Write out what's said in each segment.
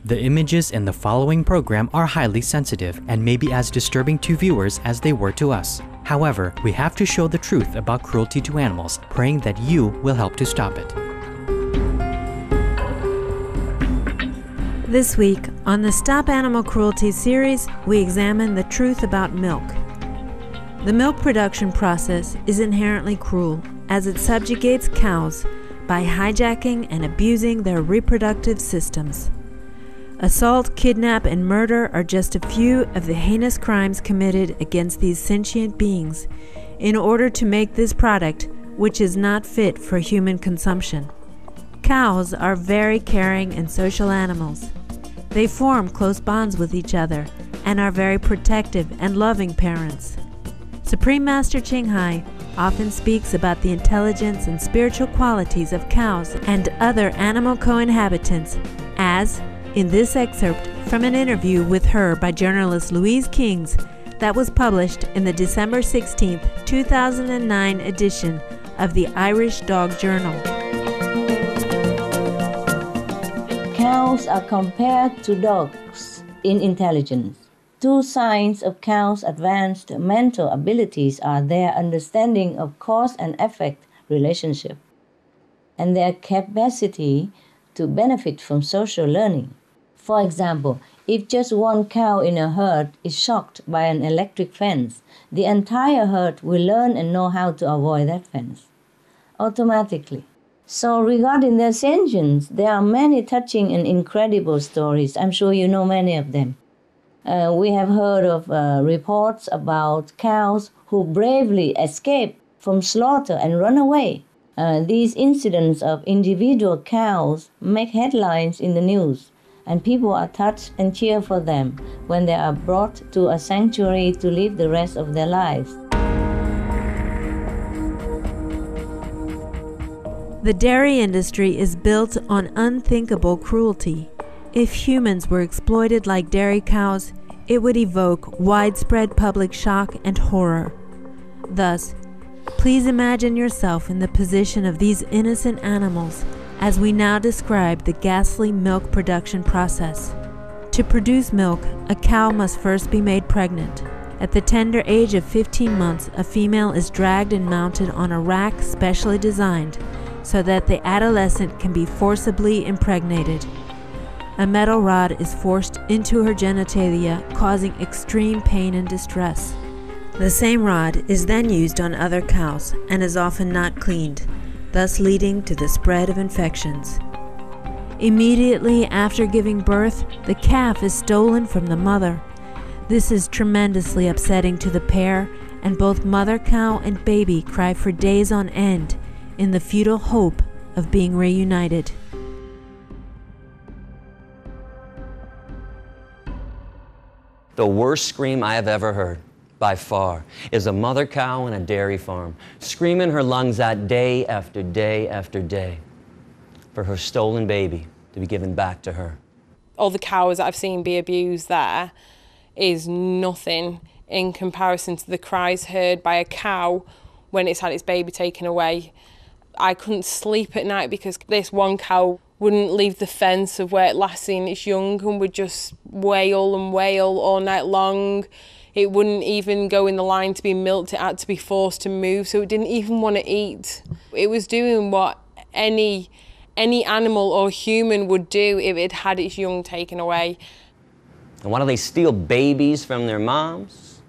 The images in the following program are highly sensitive and may be as disturbing to viewers as they were to us. However, we have to show the truth about cruelty to animals, praying that you will help to stop it. This week, on the Stop Animal Cruelty series, we examine the truth about milk. The milk production process is inherently cruel, as it subjugates cows by hijacking and abusing their reproductive systems. Assault, kidnap, and murder are just a few of the heinous crimes committed against these sentient beings in order to make this product, which is not fit for human consumption. Cows are very caring and social animals. They form close bonds with each other and are very protective and loving parents. Supreme Master Ching Hai often speaks about the intelligence and spiritual qualities of cows and other animal co-inhabitants, as in this excerpt from an interview with her by journalist Louise Kings that was published in the December 16, 2009 edition of the Irish Dog Journal. Cows are compared to dogs in intelligence. Two signs of cows' advanced mental abilities are their understanding of cause and effect relationship and their capacity to benefit from social learning. For example, if just one cow in a herd is shocked by an electric fence, the entire herd will learn and know how to avoid that fence automatically. So regarding their sentience, there are many touching and incredible stories. I'm sure you know many of them. We have heard of reports about cows who bravely escape from slaughter and run away. These incidents of individual cows make headlines in the news, and people are touched and cheer for them when they are brought to a sanctuary to live the rest of their lives. The dairy industry is built on unthinkable cruelty. If humans were exploited like dairy cows, it would evoke widespread public shock and horror. Thus, please imagine yourself in the position of these innocent animals as we now describe the ghastly milk production process. To produce milk, a cow must first be made pregnant. At the tender age of 15 months, a female is dragged and mounted on a rack specially designed so that the adolescent can be forcibly impregnated. A metal rod is forced into her genitalia, causing extreme pain and distress. The same rod is then used on other cows and is often not cleaned, thus leading to the spread of infections. Immediately after giving birth, the calf is stolen from the mother. This is tremendously upsetting to the pair, and both mother cow and baby cry for days on end in the futile hope of being reunited. The worst scream I have ever heard, by far, is a mother cow in a dairy farm, screaming her lungs out day after day after day for her stolen baby to be given back to her. All the cows that I've seen be abused there is nothing in comparison to the cries heard by a cow when it's had its baby taken away. I couldn't sleep at night because this one cow wouldn't leave the fence of where it last seen its young and would just wail and wail all night long. It wouldn't even go in the line to be milked, it had to be forced to move, so it didn't even want to eat. It was doing what any animal or human would do if it had its young taken away. And why do they steal babies from their moms?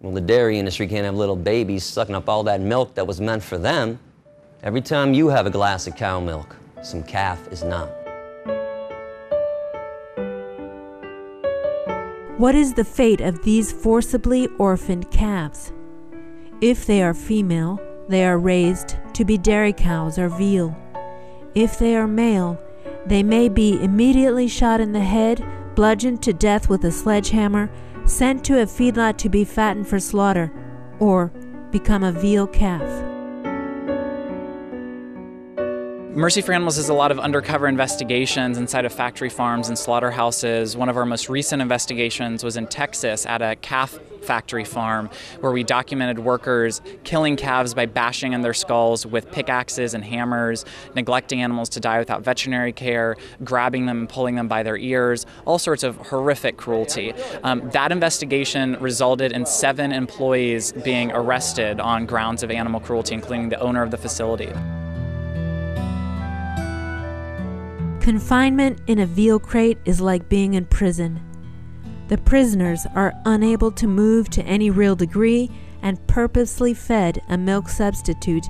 Well, the dairy industry can't have little babies sucking up all that milk that was meant for them. Every time you have a glass of cow milk, some calf is not. What is the fate of these forcibly orphaned calves? If they are female, they are raised to be dairy cows or veal. If they are male, they may be immediately shot in the head, bludgeoned to death with a sledgehammer, sent to a feedlot to be fattened for slaughter, or become a veal calf. Mercy for Animals does a lot of undercover investigations inside of factory farms and slaughterhouses. One of our most recent investigations was in Texas at a calf factory farm where we documented workers killing calves by bashing in their skulls with pickaxes and hammers, neglecting animals to die without veterinary care, grabbing them and pulling them by their ears, all sorts of horrific cruelty. That investigation resulted in 7 employees being arrested on grounds of animal cruelty, including the owner of the facility. Confinement in a veal crate is like being in prison. The prisoners are unable to move to any real degree and purposely fed a milk substitute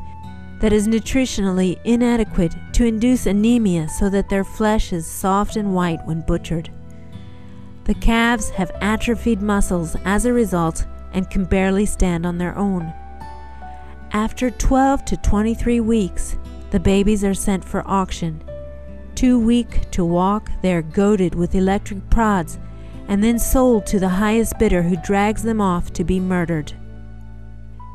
that is nutritionally inadequate to induce anemia so that their flesh is soft and white when butchered. The calves have atrophied muscles as a result and can barely stand on their own. After 12 to 23 weeks, the babies are sent for auction. Too weak to walk, they are goaded with electric prods and then sold to the highest bidder, who drags them off to be murdered.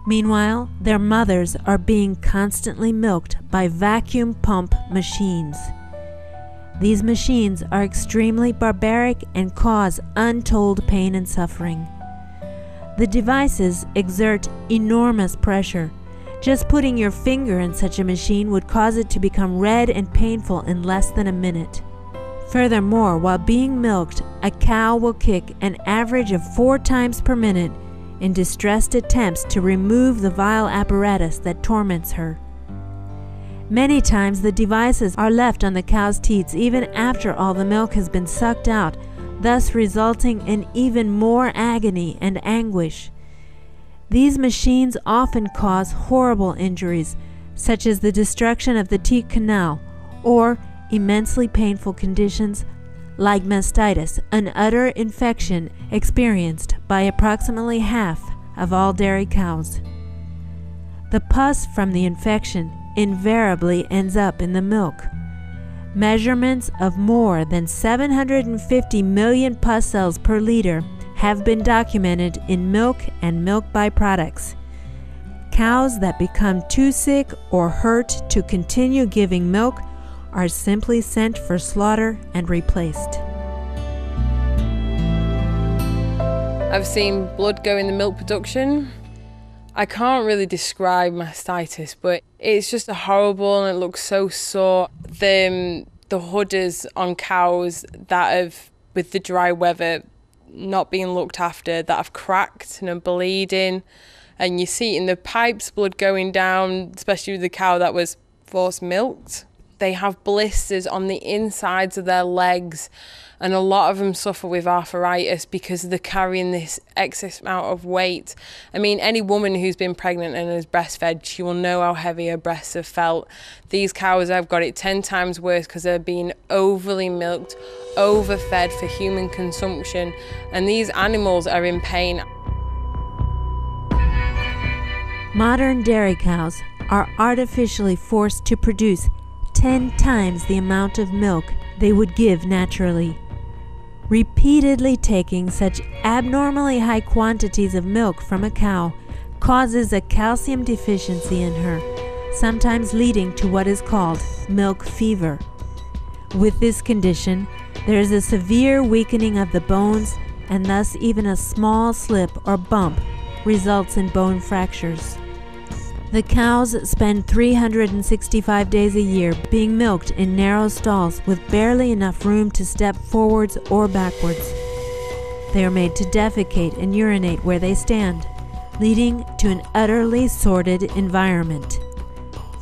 Meanwhile, their mothers are being constantly milked by vacuum pump machines. These machines are extremely barbaric and cause untold pain and suffering. The devices exert enormous pressure. Just putting your finger in such a machine would cause it to become red and painful in less than a minute. Furthermore, while being milked, a cow will kick an average of 4 times per minute in distressed attempts to remove the vile apparatus that torments her. Many times the devices are left on the cow's teats even after all the milk has been sucked out, thus resulting in even more agony and anguish. These machines often cause horrible injuries, such as the destruction of the teat canal, or immensely painful conditions like mastitis, an utter infection experienced by approximately half of all dairy cows. The pus from the infection invariably ends up in the milk. Measurements of more than 750 million pus cells per liter have been documented in milk and milk byproducts. Cows that become too sick or hurt to continue giving milk are simply sent for slaughter and replaced. I've seen blood go in the milk production. I can't really describe mastitis, but it's just horrible and it looks so sore. The udders on cows that have, with the dry weather, not being looked after, that have cracked and are bleeding, and you see in the pipes blood going down, especially with the cow that was force milked. They have blisters on the insides of their legs, and a lot of them suffer with arthritis because they're carrying this excess amount of weight. I mean, any woman who's been pregnant and has breastfed, she will know how heavy her breasts have felt. These cows have got it 10 times worse because they're being overly milked, overfed for human consumption, and these animals are in pain. Modern dairy cows are artificially forced to produce 10 times the amount of milk they would give naturally. Repeatedly taking such abnormally high quantities of milk from a cow causes a calcium deficiency in her, sometimes leading to what is called milk fever. With this condition, there is a severe weakening of the bones, and thus even a small slip or bump results in bone fractures. The cows spend 365 days a year being milked in narrow stalls with barely enough room to step forwards or backwards. They are made to defecate and urinate where they stand, leading to an utterly sordid environment.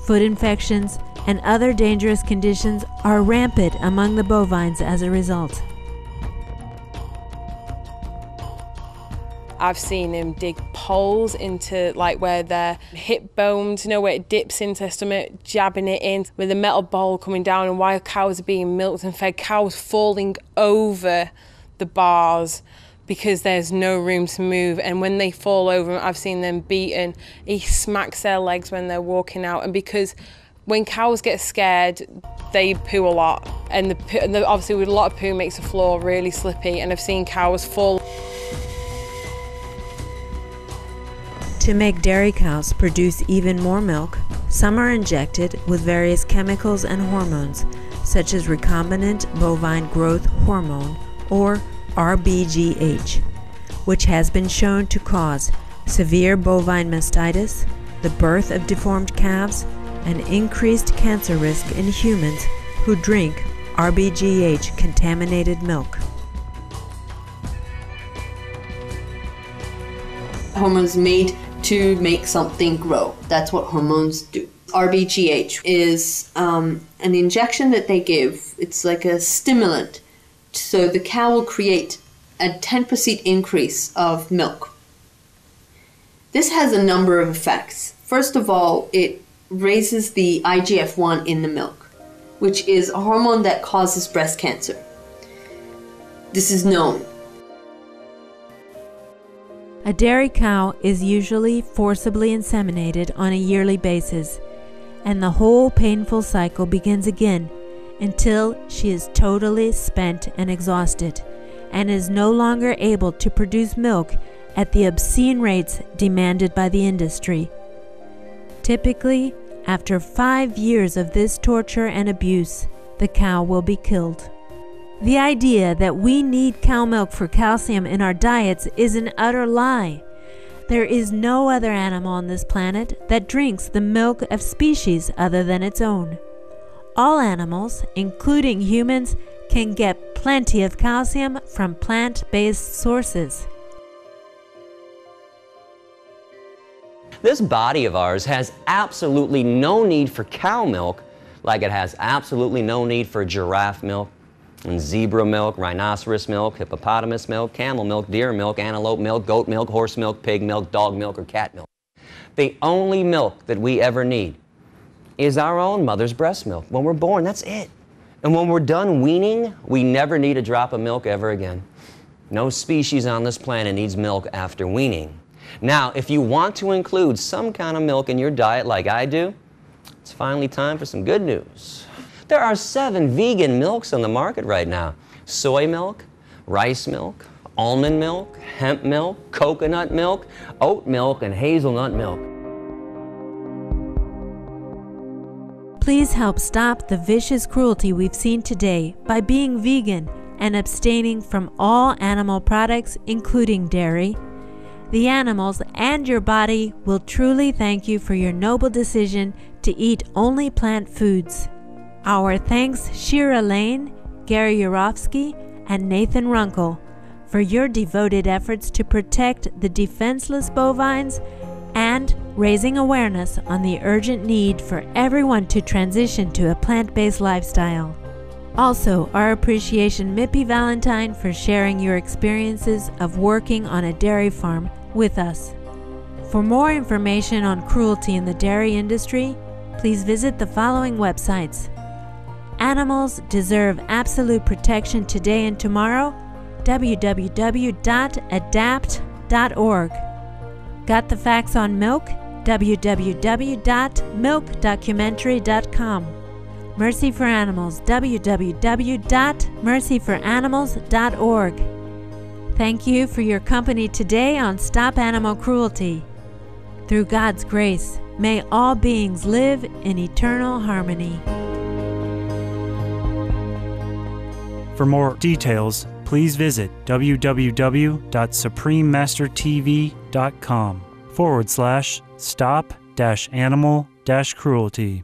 Foot infections and other dangerous conditions are rampant among the bovines as a result. I've seen him dig poles into like where their hip bones, you know, where it dips into their stomach, jabbing it in with a metal bowl coming down, and while cows are being milked and fed, cows falling over the bars because there's no room to move. And when they fall over, I've seen them beaten. He smacks their legs when they're walking out, and because when cows get scared, they poo a lot, and obviously with a lot of poo makes the floor really slippy, and I've seen cows fall. To make dairy cows produce even more milk, some are injected with various chemicals and hormones, such as recombinant bovine growth hormone, or RBGH, which has been shown to cause severe bovine mastitis, the birth of deformed calves, and increased cancer risk in humans who drink RBGH-contaminated milk. Hormones made to make something grow. That's what hormones do. RBGH is an injection that they give. It's like a stimulant. So the cow will create a 10% increase of milk. This has a number of effects. First of all, it raises the IGF-1 in the milk, which is a hormone that causes breast cancer. This is known. A dairy cow is usually forcibly inseminated on a yearly basis, and the whole painful cycle begins again until she is totally spent and exhausted, and is no longer able to produce milk at the obscene rates demanded by the industry. Typically, after 5 years of this torture and abuse, the cow will be killed. The idea that we need cow milk for calcium in our diets is an utter lie. There is no other animal on this planet that drinks the milk of species other than its own. All animals, including humans, can get plenty of calcium from plant-based sources. This body of ours has absolutely no need for cow milk, like it has absolutely no need for giraffe milk, and zebra milk, rhinoceros milk, hippopotamus milk, camel milk, deer milk, antelope milk, goat milk, horse milk, pig milk, dog milk, or cat milk. The only milk that we ever need is our own mother's breast milk. When we're born, that's it. And when we're done weaning, we never need a drop of milk ever again. No species on this planet needs milk after weaning. Now, if you want to include some kind of milk in your diet like I do, it's finally time for some good news. There are 7 vegan milks on the market right now. Soy milk, rice milk, almond milk, hemp milk, coconut milk, oat milk, and hazelnut milk. Please help stop the vicious cruelty we've seen today by being vegan and abstaining from all animal products, including dairy. The animals and your body will truly thank you for your noble decision to eat only plant foods. Our thanks Shira Lane, Gary Urofsky, and Nathan Runkle for your devoted efforts to protect the defenseless bovines and raising awareness on the urgent need for everyone to transition to a plant-based lifestyle. Also, our appreciation Mippy Valentine for sharing your experiences of working on a dairy farm with us. For more information on cruelty in the dairy industry, please visit the following websites: Animals Deserve Absolute Protection Today and Tomorrow, www.adapt.org. Got the Facts on Milk, www.milkdocumentary.com. Mercy for Animals, www.mercyforanimals.org. Thank you for your company today on Stop Animal Cruelty. Through God's grace, may all beings live in eternal harmony. For more details, please visit www.suprememastertv.com/stop-animal-cruelty.